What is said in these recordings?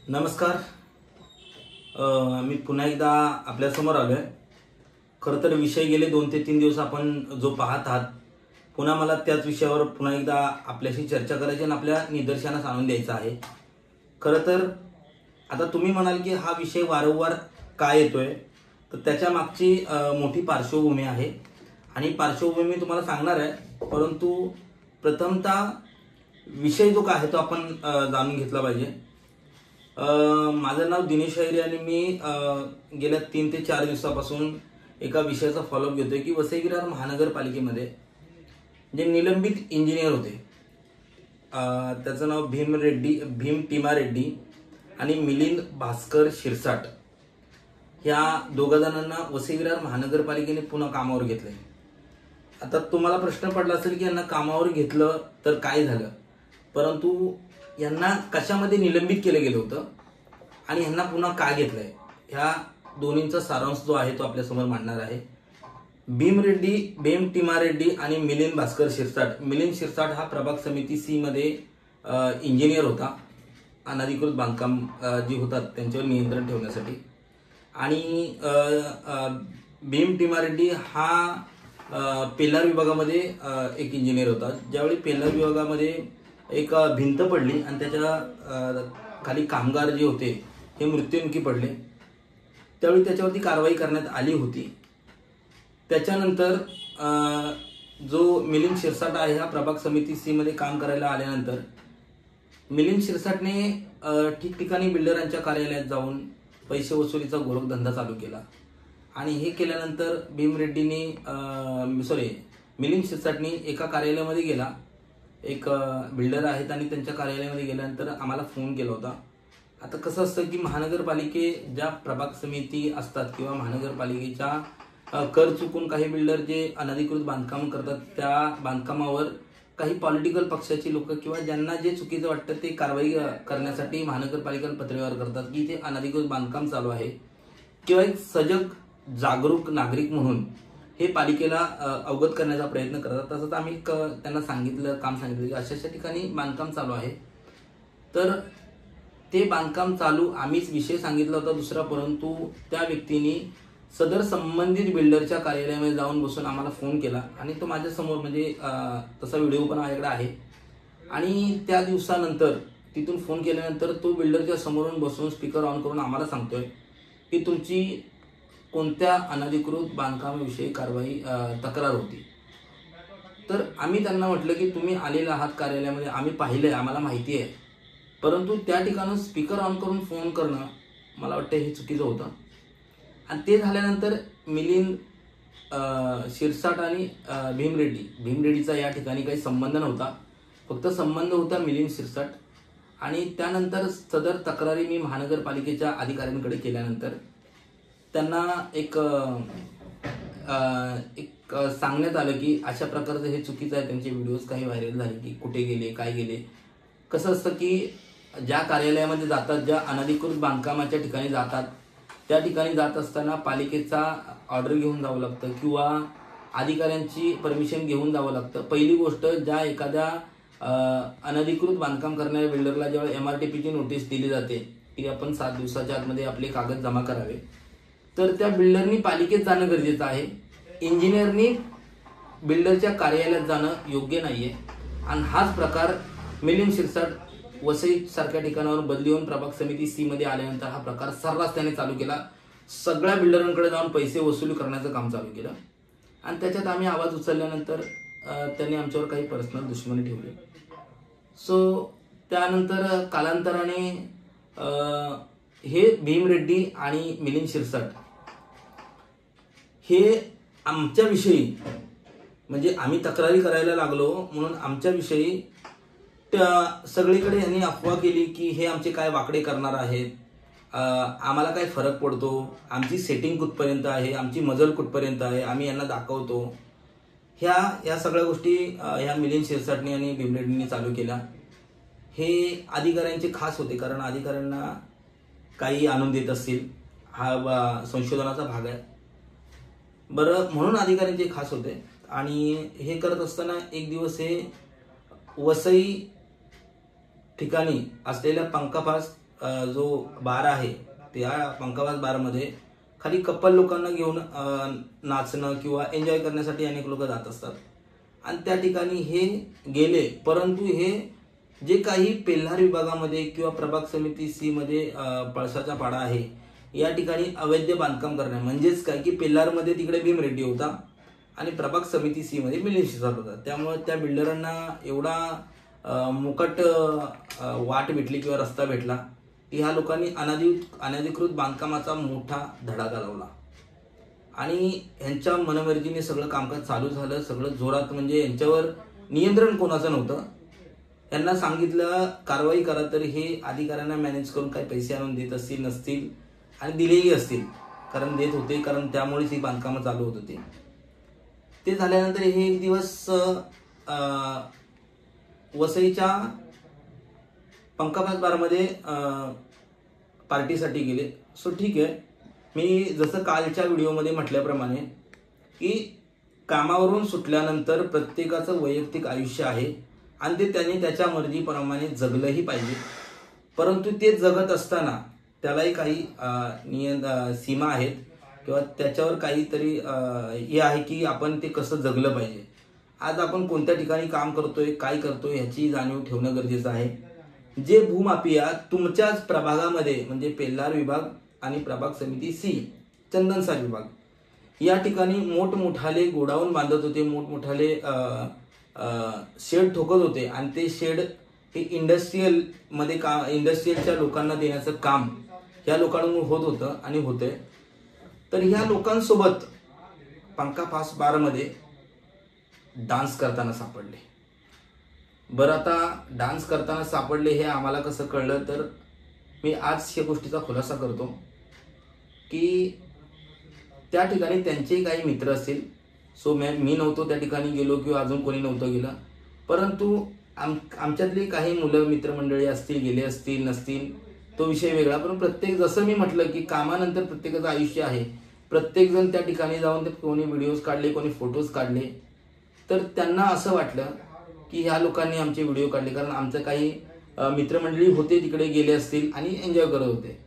नमस्कार. मी पुन्हा एकदा आपल्यासमोर आलो आहे. खरं तर विषय गेले 2 ते 3 दिवस आपण जो पाहत आहात, पुन्हा मला त्याच विषयावर पुन्हा एकदा आपल्याशी चर्चा करायची आणि आपल्या निदर्शनास आणून द्यायचा आहे. खरं तर आता तुम्ही म्हणाल की हा विषय वारंवार का येतोय, तर त्याच्या मागची मोठी पार्श्वभूमी आहे आणि पार्श्वभूमी मी तुम्हाला सांगणार आहे. परंतु प्रथमतः विषय जो काय आहे तो आपण जाणून घेतला पाहिजे. माझं नाव दिनेश हैरे आणि मी गेल्या 3 ते 4 दिवसापासून एका विषयाचा फॉलोअप घेतोय की वसई विरार महानगरपालिकेमध्ये जे निलंबित इंजिनियर होते, त्याचं नाव भीम टीमा रेड्डी आणि मिलिंद भास्कर शिरसाट, ह्या दोघा जणांना वसई विरार महानगरपालिकेने पुन्हा कामावर घेतलंय. आता तुम्हाला प्रश्न पडला असेल की यांना कामावर घेतलं तर काय झालं, परंतु यांना कशामध्ये निलंबित केलं गेलं होतं आणि यांना पुन्हा का घेतलंय, ह्या दोन्हींचा सारांश जो आहे तो आपल्यासमोर मांडणार आहे. भीम टीमा रेड्डी आणि मिलिंद भास्कर शिरसाट. मिलिंद शिरसाट हा प्रभाग समिती सी मध्ये इंजिनियर होता, अनधिकृत बांधकाम जी होतात त्यांच्यावर नियंत्रण ठेवण्यासाठी. आणि भीम टीमा रेड्डी हा पेल्लार विभागामध्ये एक इंजिनियर होता. ज्यावेळी पेल्लार विभागामध्ये एक भिंत पडली आणि त्याच्या खाली कामगार जे होते हे मृत्युमुखी पडले, त्यावेळी त्याच्यावरती कारवाई करण्यात आली होती. त्याच्यानंतर जो मिलिंद शिरसाट आहे हा प्रभाग समिती सी मध्ये काम करायला आल्यानंतर मिलिंद शिरसाटने ठिकठिकाणी बिल्डरांच्या कार्यालयात जाऊन पैसे वसुलीचा गोरखधंदा चालू केला. आणि हे केल्यानंतर मिलिंद शिरसाटने एका कार्यालयामध्ये गेला. एक बिल्डर आहेत आणि त्यांच्या कार्यालयामध्ये गेल्यानंतर आम्हाला फोन केला होता. आता कसं असतं की महानगरपालिके ज्या प्रभाग समिती असतात किंवा महानगरपालिकेच्या कर चुकून काही बिल्डर जे अनधिकृत बांधकाम करतात, त्या बांधकामावर काही पॉलिटिकल पक्षाची लोक किंवा ज्यांना जे चुकीचं वाटतं ते कारवाई करण्यासाठी महानगरपालिकेला पत्रव्यवहार करतात की ते अनधिकृत बांधकाम चालू आहे. किंवा एक सजग जागरूक नागरिक म्हणून हे पालिकेला अवगत करण्याचा प्रयत्न करतात. तसंच आम्ही त्यांना काम सांगितलं की अशा ठिकाणी बांधकाम चालू आहे. तर ते बांधकाम चालू आम्हीच विषय सांगितला होता दुसरा, परंतु त्या व्यक्तीने सदर संबंधित बिल्डरच्या कार्यालयामध्ये जाऊन बसून आम्हाला फोन केला आणि तो माझ्या समोर, म्हणजे तसा व्हिडिओ पण माझ्याकडे आहे. आणि त्या दिवसानंतर तिथून फोन केल्यानंतर तो बिल्डरच्या समोरून बसून स्पीकर ऑन करून आम्हाला सांगतोय की तुमची कोणत्या अनधिकृत बांधकामाविषयी तक्रार होती. तर आम्ही त्यांना म्हटलं की तुम्ही आलेला आहात कार्यालयामध्ये, आम्ही पाहिलंय, आम्हाला माहिती आहे, परंतु त्या ठिकाणी स्पीकर ऑन करून फोन करणं मला वाटतं हे चुकीचं होतं. आणि ते झाल्यानंतर मिलिंद शिरसाट आणि भीम रेड्डीचा या ठिकाणी काही संबंध नव्हता, फक्त संबंध होता मिलिंद शिरसाट. आणि त्यानंतर सदर तक्रारी मी महानगरपालिकेच्या अधिकाऱ्यांकडे केल्यानंतर त्यांना एक सांगण्यात आलं की अशा प्रकारचं हे चुकीचं आहे. त्यांचे व्हिडिओज काही व्हायरल झाले की कुठे गेले, काय गेले. कसं असतं की ज्या कार्यालयामध्ये जातात, ज्या अनधिकृत बांधकामाच्या ठिकाणी जातात, त्या ठिकाणी जात असताना पालिकेचा ऑर्डर घेऊन जावं लागतं किंवा अधिकाऱ्यांची परमिशन घेऊन जावं लागतं. पहिली गोष्ट, ज्या एखाद्या अनधिकृत बांधकाम करणाऱ्या बिल्डरला जेव्हा MRTPची नोटीस दिली जाते की आपण 7 दिवसाच्या आतमध्ये आपले कागद जमा करावे, तर त्या बिल्डरनी पालिकेत जाणं गरजेचं आहे. इंजिनियरनी बिल्डरच्या कार्यालयात जाणं योग्य नाहीये. आणि हाच प्रकार मिलिंद शिरसाट वसई सारख्या ठिकाणावर बदली होऊन प्रभाग समिती सी मध्ये आल्यानंतर हा प्रकार सर्रास त्याने चालू केला. सगळ्या बिल्डरांकडे जाऊन पैसे वसुली करण्याचं काम चालू केलं. आणि त्याच्यात आम्ही आवाज उचलल्यानंतर त्यांनी आमच्यावर काही पर्सनल दुश्मनी ठेवली. सो त्यानंतर कालांतराने हे भीम रेड्डी आणि मिलिंद शिरसाट हे आमच्याविषयी, म्हणजे आम्ही तक्रारी करायला लागलो म्हणून आमच्याविषयी सगळीकडे यांनी अफवा केली की हे आमचे काय वाकडे करणार आहेत, आम्हाला काय फरक पडतो, आमची सेटिंग कुठपर्यंत आहे, आमची मजल कुठपर्यंत आहे, आम्ही यांना दाखवतो. ह्या सगळ्या गोष्टी ह्या मिलिंद शिरसाटने आणि भीम रेड्डींनी चालू केल्या. हे अधिकाऱ्यांचे खास होते, कारण अधिकाऱ्यांना काही आणून देत असतील, हा संशोधनाचा भाग आहे. बरं, म्हणून अधिकाऱ्यांचे खास होते. आणि हे करत असताना एक दिवस हे वसई ठिकाणी असलेल्या पंकापास जो बार आहे त्या पंखाबाज बारमध्ये खाली कपल लोकांना घेऊन नाचणं किंवा एन्जॉय करण्यासाठी अनेक लोक जात असतात आणि त्या ठिकाणी हे गेले, परंतु हे जे काही पेल्हार विभागामध्ये किंवा प्रभाग समिती सी मध्ये पळसाचा पाडा आहे या ठिकाणी अवैध बांधकाम करणे, म्हणजेच काय की पेल्हारमध्ये तिकडे भीम रेड्डी होता आणि प्रभाग समिती सी मध्ये मिलिंद शिरसाट होता, त्यामुळे त्या बिल्डरांना एवढा मुकट वाट भेटली किंवा रस्ता भेटला की ह्या लोकांनी अनधिकृत बांधकामाचा मोठा धडाका लावला आणि ह्यांच्या मनमर्जीने सगळं कामकाज चालू झालं, सगळं जोरात. म्हणजे यांच्यावर नियंत्रण कोणाचं नव्हतं. यांना सांगितलं कारवाई करा, तर हे अधिकाऱ्यांना मॅनेज करून काही पैसे आणून देत असतील नसतील आणि दिलेही असतील, कारण देत होते, कारण त्यामुळेच ही बांधकामं चालू होत होती. ते झाल्यानंतर हे एक दिवस वसईच्या पंखाबाज बारमध्ये पार्टीसाठी गेले. सो ठीक आहे, मी जसं कालच्या व्हिडिओमध्ये म्हटल्याप्रमाणे की कामावरून सुटल्यानंतर प्रत्येकाचं वैयक्तिक आयुष्य आहे आणि ते त्याने त्याच्या मर्जीप्रमाणे जगलंही पाहिजे, परंतु ते जगत असताना त्यालाही काही सीमा आहेत किंवा त्याच्यावर काहीतरी हे आहे की आपण ते कसं जगलं पाहिजे. आज आपण कोणत्या ठिकाणी काम करतोय, काय करतोय ह्याची जाणीव ठेवणं गरजेचं आहे. जे भूमाफिया तुमच्याच प्रभागामध्ये म्हणजे पेल्हार विभाग आणि प्रभाग समिती सी चंदनसार विभाग या ठिकाणी मोठमोठाले गोडाऊन बांधत होते, मोठमोठाले शेड ठोकत होते आणि ते शेड हे इंडस्ट्रीयलच्या लोकांना देण्याचं काम ह्या लोकांकडून होत होतं आणि होते. तर ह्या लोकांसोबत पंखाबाज बारमध्ये डान्स करताना सापडले. बरं, आता डान्स करताना सापडले हे आम्हाला कसं कळलं, तर मी आज या गोष्टीचा खुलासा करतो की त्या ठिकाणी त्यांचे काही मित्र असतील. सो मी नव्हतो त्या ठिकाणी गेलो किंवा अजून कोणी नव्हतं गेलं, परंतु आमच्यातली काही मुलं मित्रमंडळी असतील, गेले असतील नसतील तो विषय वेगळा. पण प्रत्येक, जसं मी म्हटलं की कामानंतर प्रत्येकाचं आयुष्य आहे, प्रत्येक जण त्या ठिकाणी जाऊन ते कोणी व्हिडिओज काढले, कोणी फोटोज काढले, तर त्यांना असं वाटलं की ह्या लोकांनी आमचे व्हिडिओ काढले, कारण आमचं काही मित्रमंडळी होते तिकडे गेले असतील आणि एन्जॉय करत होते.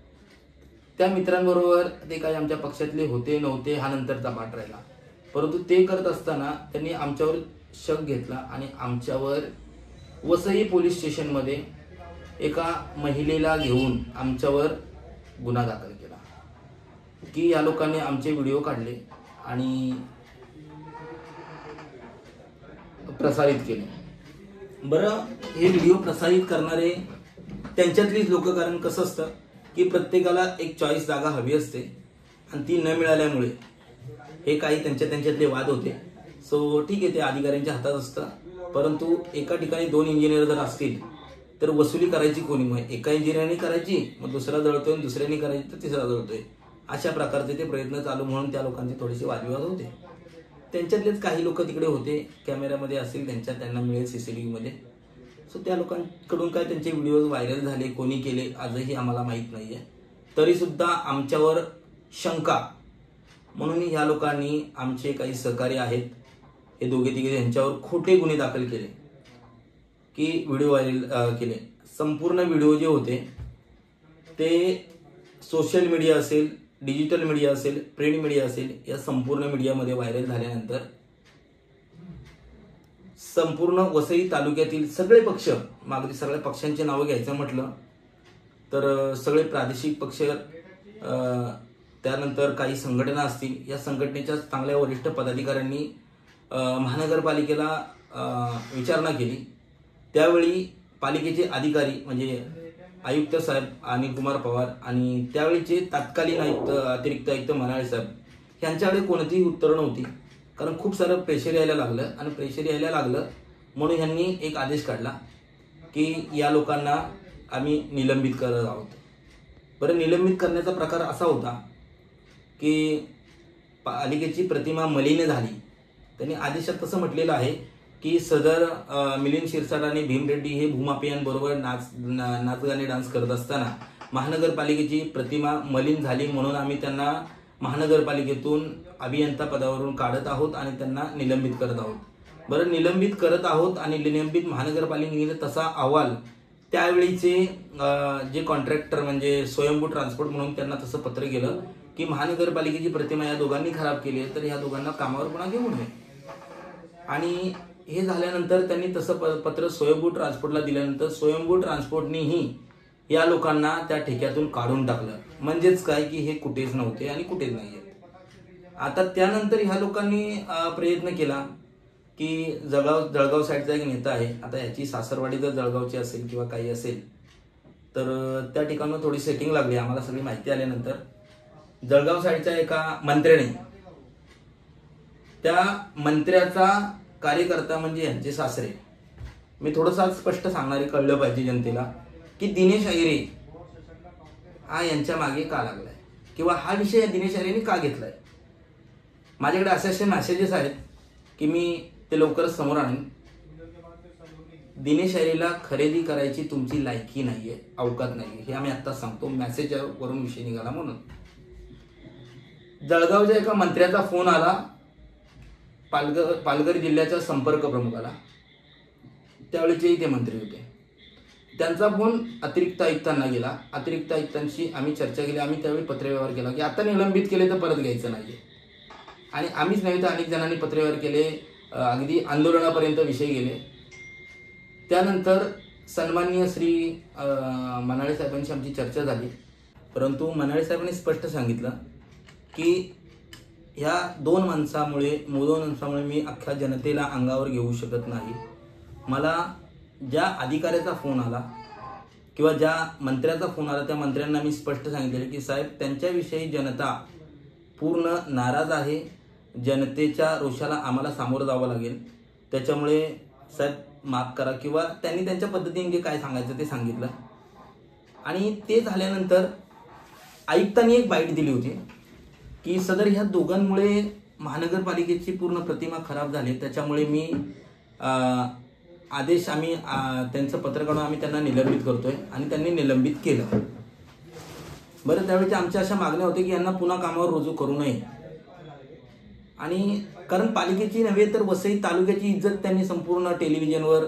त्या मित्रांबरोबर ते काही आमच्या पक्षातले होते नव्हते हा नंतरचा पाठ राहिला, परंतु ते करत असताना त्यांनी आमच्यावर शक घेतला आणि आमच्यावर वसई पोलीस स्टेशनमध्ये एका महिलेला घेऊन आमच्यावर गुन्हा दाखल केला की या लोकांनी आमचे व्हिडिओ काढले आणि प्रसारित केले. बरं, हे व्हिडिओ प्रसारित करणारे त्यांच्यातलीच लोक, कारण कसं असतं की प्रत्येकाला एक चॉईस जागा हवी असते आणि ती न मिळाल्यामुळे हे काही त्यांच्यातले वाद होते. सो ठीक आहे, ते अधिकाऱ्यांच्या हातात असतं, परंतु एका ठिकाणी 2 इंजिनियर जर असतील तर वसुली करायची कोणी, मग एका इंजिनियरने करायची, मग दुसरा जळतोय, दुसऱ्याने करायची तर तिसरा जळतोय, अशा प्रकारचे ते प्रयत्न चालू, म्हणून त्या लोकांचे थोडेसे वादविवाद होते. त्यांच्यातलेच काही लोक तिकडे होते, कॅमेऱ्यामध्ये असतील त्यांना मिळेल CCTV मध्ये. सो त्या लोकांकडून काय त्यांचे व्हिडिओज व्हायरल झाले, कोणी केले आजही आम्हाला माहीत नाहीये. तरी सुद्धा आमच्यावर शंका म्हणून ह्या लोकांनी, आमचे काही सहकारी आहेत हे दोघे तिघे, यांच्यावर खोटे गुन्हे दाखल केले की व्हिडिओ व्हायरल केले. संपूर्ण व्हिडिओ जे होते ते सोशल मीडिया असेल, डिजिटल मीडिया असेल, प्रिंट मीडिया असेल, या संपूर्ण मीडियामध्ये व्हायरल झाल्यानंतर संपूर्ण वसई तालुक्यातील सगळे पक्ष, मागणी सगळ्या पक्षांची नावं घ्यायचं म्हटलं तर सगळे प्रादेशिक पक्ष, त्यानंतर काही संघटना असतील, या संघटनेच्या चांगल्या वरिष्ठ पदाधिकाऱ्यांनी महानगरपालिकेला विचारणा केली. त्यावेळी पालिकेचे अधिकारी म्हणजे आयुक्त साहेब अनिल कुमार पवार आणि त्यावेळीचे तत्कालीन आयुक्त, अतिरिक्त आयुक्त मनाळे साहेब यांच्याकडे कोणतीही उत्तरं नव्हती, कारण खूप सारं प्रेशर यायला लागलं आणि प्रेशर यायला लागलं म्हणून यांनी एक आदेश काढला की या लोकांना आम्ही निलंबित करत आहोत. बरं, निलंबित करण्याचा प्रकार असा होता की पालिकेची प्रतिमा मलिन झाली. त्यांनी आदेशात तसं म्हटलेलं आहे की सदर मिलिंद शिरसाट आणि भीम रेड्डी हे भूमाफियांबरोबर नाचगाणे डान्स करत असताना महानगरपालिकेची प्रतिमा मलिन झाली, म्हणून आम्ही त्यांना महानगरपालिकेतून अभियंता पदावरून काढत आहोत आणि त्यांना निलंबित करत आहोत. बरं, निलंबित करत आहोत आणि निलंबित महानगरपालिकेने तसा अहवाल त्यावेळीचे जे कॉन्ट्रॅक्टर म्हणजे स्वयंभू ट्रान्सपोर्ट म्हणून त्यांना तसं पत्र गेलं की महानगरपालिकेची प्रतिमा या दोघांनी खराब केली आहे, तर ह्या दोघांना कामावर पुन्हा घेऊ नये. आणि हे झाल्यानंतर त्यांनी तसं पत्र स्वयंभू ट्रान्सपोर्टला दिल्यानंतर स्वयंभू ट्रान्सपोर्टनेही या लोकांना त्या ठेक्यातून काढून टाकलं. म्हणजेच काय की हे कुठेच नव्हते आणि कुठेच नाही आहेत. आता त्यानंतर ह्या लोकांनी प्रयत्न केला की जळगाव साईडचा एक नेता आहे, आता याची सासरवाडी जर जळगावची असेल किंवा काही असेल तर त्या ठिकाणी थोडी सेटिंग लागली. आम्हाला सगळी माहिती आल्यानंतर जळगाव साईडच्या एका मंत्र्याने, त्या मंत्र्याचा कार्यकर्ता म्हणजे यांचे सासरे, मी थोडंसं स्पष्ट सांगणारे कळलं पाहिजे जनतेला की दिनेश अहिरे हा यांच्या मागे का लागलाय किंवा हा विषय दिनेश अहिरेने का घेतलाय. माझ्याकडे असे मेसेजेस आहेत की मी ते लवकरच समोर आणेन. दिनेश अहिरेला खरेदी करायची तुमची लायकी नाहीये, अवकात नाहीये, हे आम्ही आत्ताच सांगतो. मेसेजवरून विषय निघाला म्हणून. जळगावच्या एका मंत्र्याचा फोन आला पालघर जिल्ह्याच्या संपर्क प्रमुखाला, त्यावेळेचेही ते मंत्री होते. त्यांचा फोन अतिरिक्त आयुक्तांना गेला. अतिरिक्त आयुक्तांशी आम्ही चर्चा केली. आम्ही त्यावेळी पत्रव्यवहार केला की आता निलंबित केले तर परत घ्यायचं नाहीये. आणि आम्हीच नव्हे तर अनेक जणांनी पत्रव्यवहार केले, अगदी आंदोलनापर्यंत विषय गेले. त्यानंतर सन्माननीय श्री मनाळे साहेबांशी आमची चर्चा झाली, परंतु मनाळे साहेबांनी स्पष्ट सांगितलं की ह्या दोन माणसामुळे मी अख्ख्या जनतेला अंगावर घेऊ शकत नाही. मला ज्या अधिकाऱ्याचा फोन आला किंवा ज्या मंत्र्याचा फोन आला त्या मंत्र्यांना मी स्पष्ट सांगितले की साहेब, त्यांच्याविषयी जनता पूर्ण नाराज आहे, जनतेच्या रोषाला आम्हाला सामोरं जावं लागेल, त्याच्यामुळे साहेब माफ करा. किंवा त्यांनी त्यांच्या पद्धतीने काय सांगायचं ते सांगितलं. आणि ते झाल्यानंतर आयुक्तांनी एक बाईट दिली होती की सदर ह्या दोघांमुळे महानगरपालिकेची पूर्ण प्रतिमा खराब झाली, त्याच्यामुळे मी आदेश आम्ही त्यांचं पत्र काढून आम्ही त्यांना निलंबित करतोय. आणि त्यांनी निलंबित केलं. बरं, त्यावेळेच्या आमच्या अशा मागण्या होत्या की यांना पुन्हा कामावर रुजू करू नये. आणि कारण पालिकेची नव्हे तर वसई तालुक्याची इज्जत त्यांनी संपूर्ण टेलिव्हिजनवर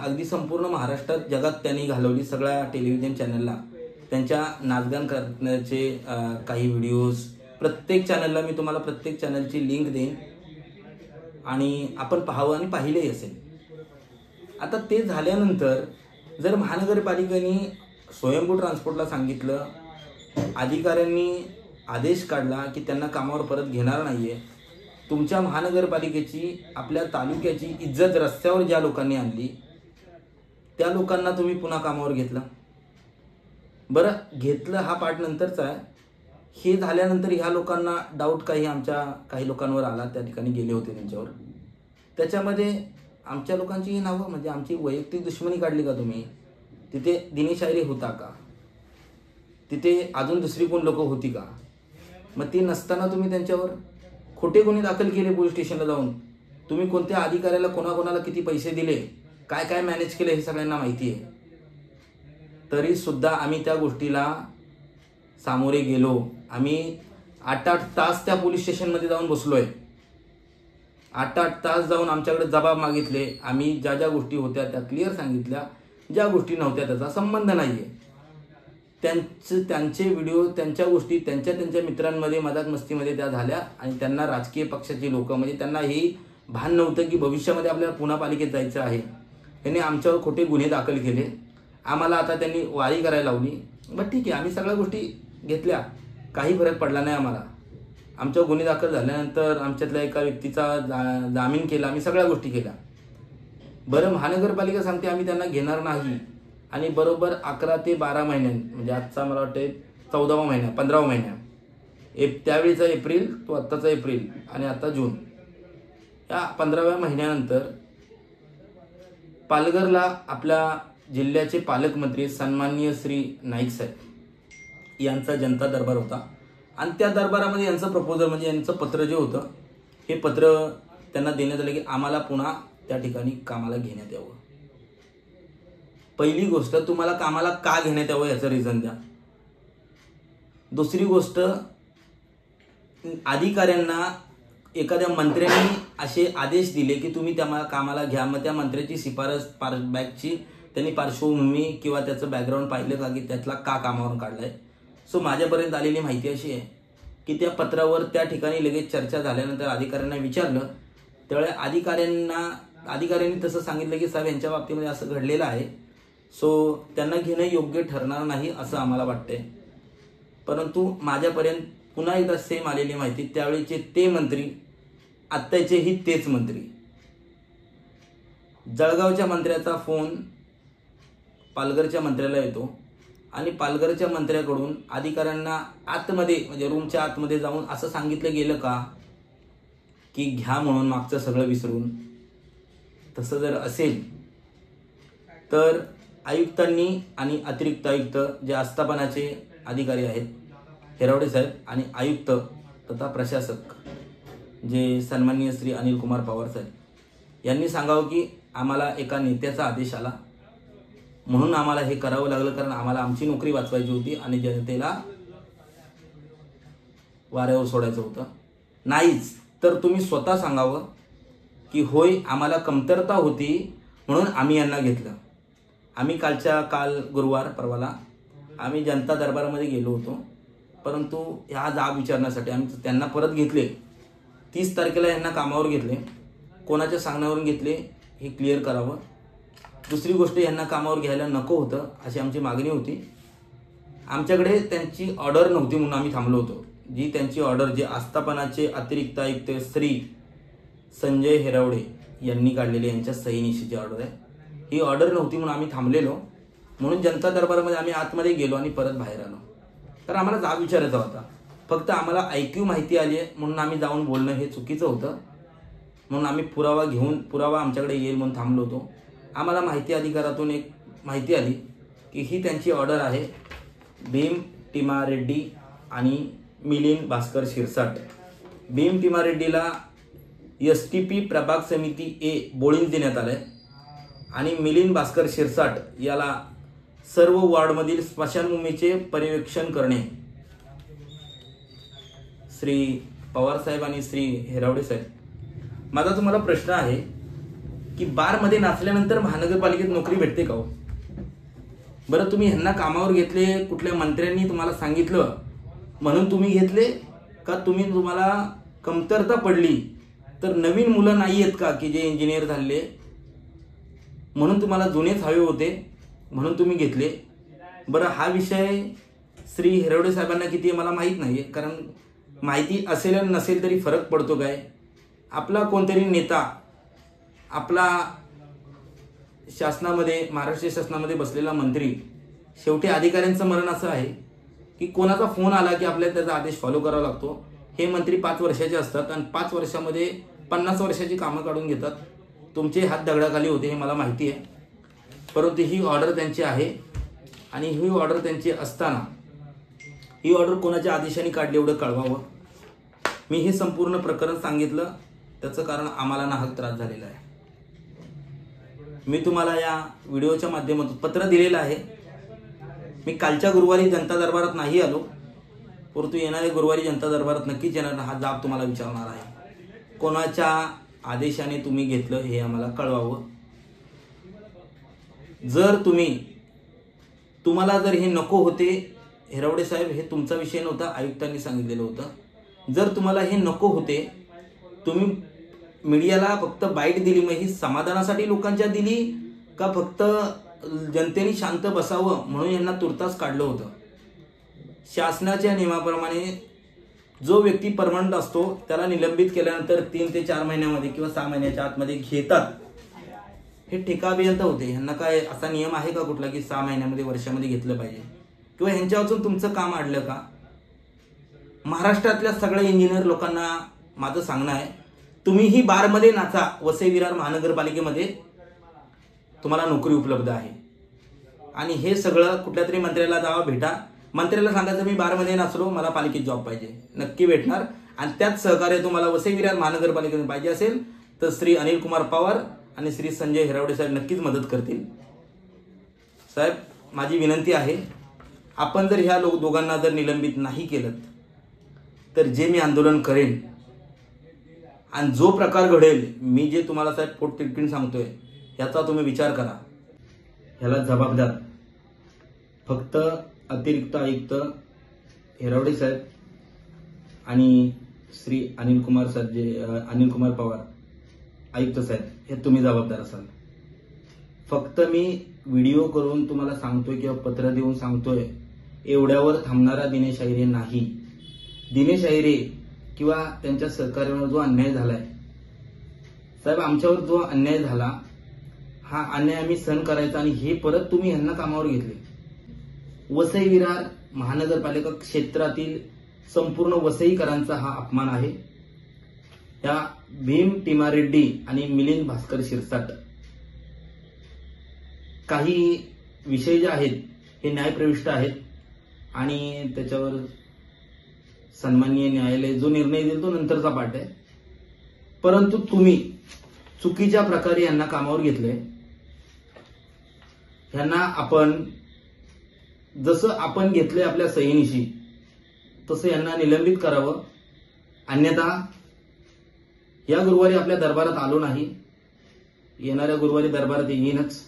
अगदी संपूर्ण महाराष्ट्रात जगात त्यांनी घालवली. सगळ्या टेलिव्हिजन चॅनलला त्यांच्या नाचगान करण्याचे काही व्हिडिओज प्रत्येक चॅनलला, मी तुम्हाला प्रत्येक चॅनलची लिंक देईन आणि आपण पाहावं आणि पाहिलेही असेल. आता ते झाल्यानंतर जर महानगरपालिकेने स्वयंभू ट्रान्सपोर्टला सांगितलं, अधिकाऱ्यांनी आदेश काढला की त्यांना कामावर परत घेणार नाहीये, तुमच्या महानगरपालिकेची आपल्या तालुक्याची इज्जत रस्त्यावर ज्या लोकांनी आणली त्या लोकांना तुम्ही पुन्हा कामावर घेतलं. बरं, घेतलं हा पार्ट नंतरचा आहे. हे झाल्यानंतर ह्या लोकांना डाऊट काही लोकांवर आला, त्या ठिकाणी गेले होते त्यांच्यावर. त्याच्यामध्ये आमच्या लोकांची नावं म्हणजे आमची वैयक्तिक दुश्मनी काढली का तुम्ही? तिथे दिनेश अहिरे होता का? तिथे अजून दुसरी कोण लोक होती का? मग ती नसताना तुम्ही त्यांच्यावर खोटे गुन्हे दाखल केले पोलीस स्टेशनला जाऊन. तुम्ही कोणत्या अधिकाऱ्याला कोणाकोणाला किती पैसे दिले, काय काय मॅनेज केले हे सगळ्यांना माहिती आहे. तरी सुद्धा आम्ही त्या गोष्टीला सामोरे गेलो. आम्ही 8-8 तास त्या पोलीस स्टेशनमध्ये जाऊन बसलोय. 8-8 तास जाऊन आमच्याकडे जबाब मागितले. आम्ही ज्या ज्या गोष्टी होत्या त्या क्लिअर सांगितल्या, ज्या गोष्टी नव्हत्या त्याचा संबंध नाहीये. त्यांचे व्हिडिओ, त्यांच्या गोष्टी त्यांच्या मित्रांमध्ये मजाक मस्तीमध्ये त्या झाल्या. आणि त्यांना राजकीय पक्षाची लोक म्हणजे त्यांना हे भान नव्हतं की भविष्यामध्ये आपल्याला पुन्हा पालिकेत जायचं आहे. त्यांनी आमच्यावर खोटे गुन्हे दाखल केले. आम्हाला आता त्यांनी वारी करायला लावली. बट ठीक आहे, आम्ही सगळ्या गोष्टी घेतल्या, काही फरक पडला नाही आम्हाला. आमच्यावर गुन्हे दाखल झाल्यानंतर आमच्यातल्या एका व्यक्तीचा जामीन केला, आम्ही सगळ्या गोष्टी केल्या. बरं, महानगरपालिका सांगते आम्ही त्यांना घेणार नाही. आणि बरोबर 11 ते 12 महिन्यांनी म्हणजे आजचा मला वाटतं 14वा महिना 15वा महिना, त्यावेळीचा एप्रिल, तो आत्ताचा एप्रिल आणि आता जून, या 15व्या महिन्यानंतर पालघरला आपल्या जिल्ह्याचे पालकमंत्री सन्माननीय श्री नाईक साहेब यांचा जनता दरबार होता. आणि त्या दरबारामध्ये यांचं प्रपोजल म्हणजे यांचं पत्र जे होतं, हे पत्र त्यांना देण्यात आलं की आम्हाला पुन्हा त्या ठिकाणी कामाला घेण्यात यावं. पहिली गोष्ट, तुम्हाला कामाला का घेण्यात यावं याचं रिझन द्या. दुसरी गोष्ट, अधिकाऱ्यांना एखाद्या मंत्र्यांनी असे आदेश दिले की तुम्ही त्या कामाला घ्या, मग त्या मंत्र्याची शिफारस बॅगची त्यांनी पार्श्वभूमी किंवा त्याचं बॅकग्राऊंड पाहिलं का की त्यातला का कामावरून काढलाय. सो माझ्यापर्यंत आलेली माहिती अशी आहे की त्या पत्रावर त्या ठिकाणी लगेच चर्चा झाल्यानंतर अधिकाऱ्यांना विचारलं, त्यावेळेस अधिकाऱ्यांनी तसं सांगितलं की साहेब यांच्या बाबतीमध्ये असं घडलेलं आहे, सो त्यांना घेणं योग्य ठरणार नाही असं आम्हाला वाटतंय. परंतु माझ्यापर्यंत पुन्हा एकदा सेम आलेली माहिती, त्यावेळीचे ते मंत्री आत्ताचेही तेच मंत्री. जळगावच्या मंत्र्याचा फोन पालघरच्या मंत्र्याला येतो आणि पालघरच्या मंत्र्याकडून अधिकाऱ्यांना आतमध्ये म्हणजे रूमच्या आतमध्ये जाऊन असं सांगितलं गेलं का की घ्या म्हणून मागचं सगळं विसरून. तसं जर असेल तर आयुक्तांनी आणि अतिरिक्त आयुक्त जे आस्थापनाचे अधिकारी आहेत हिरावडे साहेब आणि आयुक्त तथा प्रशासक जे सन्माननीय श्री अनिल कुमार पवार साहेब यांनी सांगावं की आम्हाला एका नेत्याचा आदेश आला म्हणून आम्हाला हे करावं लागलं, कारण आम्हाला आमची नोकरी वाचवायची होती आणि जनतेला वाऱ्यावर सोडायचं होतं. नाहीच तर तुम्ही स्वतः सांगावं की होय आम्हाला कमतरता होती म्हणून आम्ही यांना घेतलं. आम्ही काल गुरुवार परवाला आम्ही जनता दरबारामध्ये गेलो होतो, परंतु ह्या जाब विचारण्यासाठी आम्ही त्यांना परत घेतले. 30 तारखेला यांना कामावर घेतले. कोणाच्या सांगण्यावरून घेतले हे क्लिअर करावं. दुसरी गोष्ट, यांना कामावर घ्यायला नको होतं अशी आमची मागणी होती. आमच्याकडे त्यांची ऑर्डर नव्हती म्हणून आम्ही थांबलो होतो. जी त्यांची ऑर्डर जे आस्थापनाचे अतिरिक्त आयुक्त श्री संजय हिरावडे यांनी काढलेली यांच्या सहीनिशीची ऑर्डर आहे, ही ऑर्डर नव्हती म्हणून आम्ही थांबलेलो. म्हणून जनता दरबारामध्ये आम्ही आतमध्ये गेलो आणि परत बाहेर आलो. तर आम्हाला जाब विचारायचा होता. फक्त आम्हाला ऐक्यू माहिती आली आहे म्हणून आम्ही जाऊन बोलणं हे चुकीचं होतं. म्हणून आम्ही पुरावा आमच्याकडे येईल म्हणून थांबलो होतो. आम्हाला माहिती अधिकारातून एक माहिती आली की ही त्यांची ऑर्डर आहे भीम टिमारेड्डी आणि मिलिंद भास्कर शिरसाट. भीम टिमारेड्डीला STP प्रभाग समिती A बोळींज देण्यात आलंय आणि मिलिंद भास्कर शिरसाट याला सर्व वॉर्डमधील स्मशानभूमीचे पर्यवेक्षण करणे. श्री पवार साहेब आणि श्री हिरावडे साहेब, माझा तुम्हाला प्रश्न आहे की बारमध्ये नाचल्यानंतर महानगरपालिकेत नोकरी भेटते का हो? बरं, तुम्ही ह्यांना कामावर घेतले, कुठल्या मंत्र्यांनी तुम्हाला सांगितलं म्हणून तुम्ही घेतले का तुम्हाला कमतरता पडली तर नवीन मुलं नाही आहेत का की जे इंजिनियर झाले म्हणून तुम्हाला जुनेच हवे होते म्हणून तुम्ही घेतले? बरं, हा विषय श्री हिरावडे साहेबांना किती मला माहीत नाही आहे, कारण माहिती असेल नसेल तरी फरक पडतो काय? आपला कोणतरी नेता आपला शासनामध्ये महाराष्ट्र शासनामध्ये बसलेला मंत्री, शेवटी अधिकाऱ्यांचं मरण असं आहे की कोणाचा फोन आला की आपल्याला त्याचा आदेश फॉलो करावा लागतो. हे मंत्री 5 वर्षाचे असतात आणि 5 वर्षामध्ये 50 वर्षाची कामं काढून घेतात. तुमचे हात दगडाखाली होते हे मला माहिती आहे, परंतु ही ऑर्डर त्यांची आहे आणि ही ऑर्डर त्यांची असताना ही ऑर्डर कोणाच्या आदेशाने काढली एवढं कळवावं. मी हे संपूर्ण प्रकरण सांगितलं, त्याचं कारण आम्हाला नाहक त्रास झालेला आहे. मी तुम्हाला या व्हिडिओच्या माध्यमातून पत्र दिलेलं आहे. मी कालच्या गुरुवारी जनता दरबारात नाही आलो, परंतु येणाऱ्या गुरुवारी जनता दरबारात नक्कीच येणार. हा जाब तुम्हाला विचारणार आहे. कोणाच्या आदेशाने तुम्ही घेतलं हे आम्हाला कळवावं. जर तुम्हाला जर हे नको होते, हिरावडे साहेब हे तुमचा विषय नव्हता, आयुक्तांनी सांगितलेलं होतं. जर तुम्हाला हे नको होते, तुम्ही मीडियाला फक्त बाईट दिली, मग ही समाधानासाठी लोकांच्या दिली का फक्त जनतेने शांत बसावं म्हणून यांना तुर्तास काढलं होतं? शासनाच्या नियमाप्रमाणे जो व्यक्ती परमनंट असतो त्याला निलंबित केल्यानंतर 3 ते 4 महिन्यामध्ये किंवा 6 महिन्याच्या आतमध्ये घेतात. हे ठेका अभियंता होते, यांना काय असा नियम आहे का कुठला की 6 महिन्यामध्ये वर्षामध्ये घेतलं पाहिजे? किंवा ह्यांच्या वाचून तुमचं काम अडलं का? महाराष्ट्रातल्या सगळ्या इंजिनियर लोकांना माझं सांगणं आहे, तुम्हीही बारमध्ये नाचा. वसई विरार महानगरपालिकेमध्ये तुम्हाला नोकरी उपलब्ध आहे आणि हे सगळं कुठल्या तरी मंत्र्याला जावा भेटा. मंत्र्याला सांगायचं मी बारमध्ये नाचलो, मला पालिकेत जॉब पाहिजे, नक्की भेटणार. आणि त्याच सहकार्य तुम्हाला वसई विरार महानगरपालिकेमध्ये पाहिजे असेल तर श्री अनिल कुमार पवार आणि श्री संजय हिरावडे साहेब नक्कीच मदत करतील. साहेब, माझी विनंती आहे, आपण जर ह्या दोघांना जर निलंबित नाही केलं तर जे मी आंदोलन करेन आणि जो प्रकार घडेल, मी जे तुम्हाला साहेब पोट तिडकीन सांगतोय याचा तुम्ही विचार करा. ह्याला जबाबदार फक्त अतिरिक्त आयुक्त हिरावडे साहेब आणि श्री अनिल कुमार पवार आयुक्त साहेब हे तुम्ही जबाबदार असाल. फक्त मी व्हिडिओ करून तुम्हाला सांगतोय किंवा पत्र देऊन सांगतोय एवढ्यावर थांबणारा दिनेश अहिरे नाही. दिनेश अहिरे किंवा त्यांच्या सहकार्यावर जो अन्याय झालाय साहेब, आमच्यावर जो अन्याय झाला हा अन्याय आम्ही सहन करायचा आणि हे परत तुम्ही यांना कामावर घेतले. वसई विरार महानगरपालिका क्षेत्रातील संपूर्ण वसईकरांचा हा अपमान आहे. या भीम टिमारेड्डी आणि मिलिंद भास्कर शिरसाट काही विषय जे आहेत हे न्यायप्रविष्ट आहेत आणि त्याच्यावर सन्माननीय न्यायालय जो निर्णय देईल तो नंतरचा पाठ आहे. परंतु तुम्ही चुकीच्या प्रकारे यांना कामावर घेतले. यांना आपण जसं आपण घेतले आपल्या सहीनिशी तसं यांना निलंबित करावं. अन्यथा या गुरुवारी आपल्या दरबारात आलो नाही, येणाऱ्या गुरुवारी दरबारात येईनच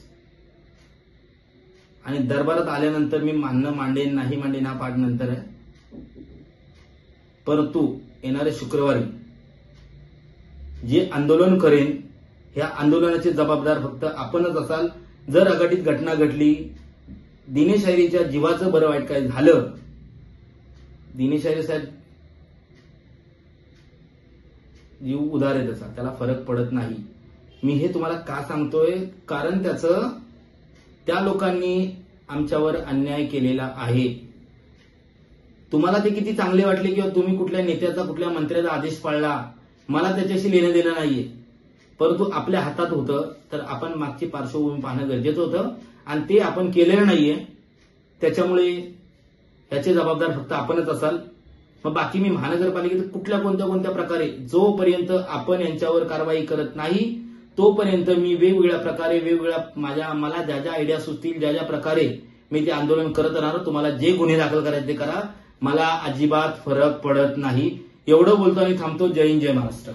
आणि दरबारात आल्यानंतर मी मानणं मांडेन नाही मांडेन हा पाठ नंतर आहे. परंतु येणाऱ्या शुक्रवारी जे आंदोलन करेन ह्या आंदोलनाचे जबाबदार फक्त आपणच असाल. जर अघटित घटना घडली, दिनेश अहिरेच्या जीवाचं बरं वाईट काय झालं, दिनेश अहिरे साहेब जीव उधार आहे त्याचा, त्याला फरक पडत नाही. मी हे तुम्हाला का सांगतोय, कारण त्या लोकांनी आमच्यावर अन्याय केलेला आहे. तुम्हाला ते किती चांगले वाटले किंवा तुम्ही कुठल्या नेत्याचा कुठल्या मंत्र्याचा आदेश पाळला मला त्याच्याशी लेणं देणं नाहीये. परंतु आपल्या हातात होतं तर आपण मागची पार्श्वभूमी पाहणं गरजेचं होतं आणि ते आपण केलेलं नाहीये. त्याच्यामुळे याचे जबाबदार फक्त आपणच असाल. मग बाकी मी महानगरपालिकेत कुठल्या कोणत्या प्रकारे जोपर्यंत आपण यांच्यावर कारवाई करत नाही तोपर्यंत मी वेगवेगळ्या प्रकारे मला ज्या आयडिया सुचतील ज्या प्रकारे मी ते आंदोलन करत राहणार. तुम्हाला जे गुन्हे दाखल करायचे ते करा, मला अजिबात फरक पडत नाही. एवढं बोलतो आणि थांबतो. जय हिंद, जय महाराष्ट्र.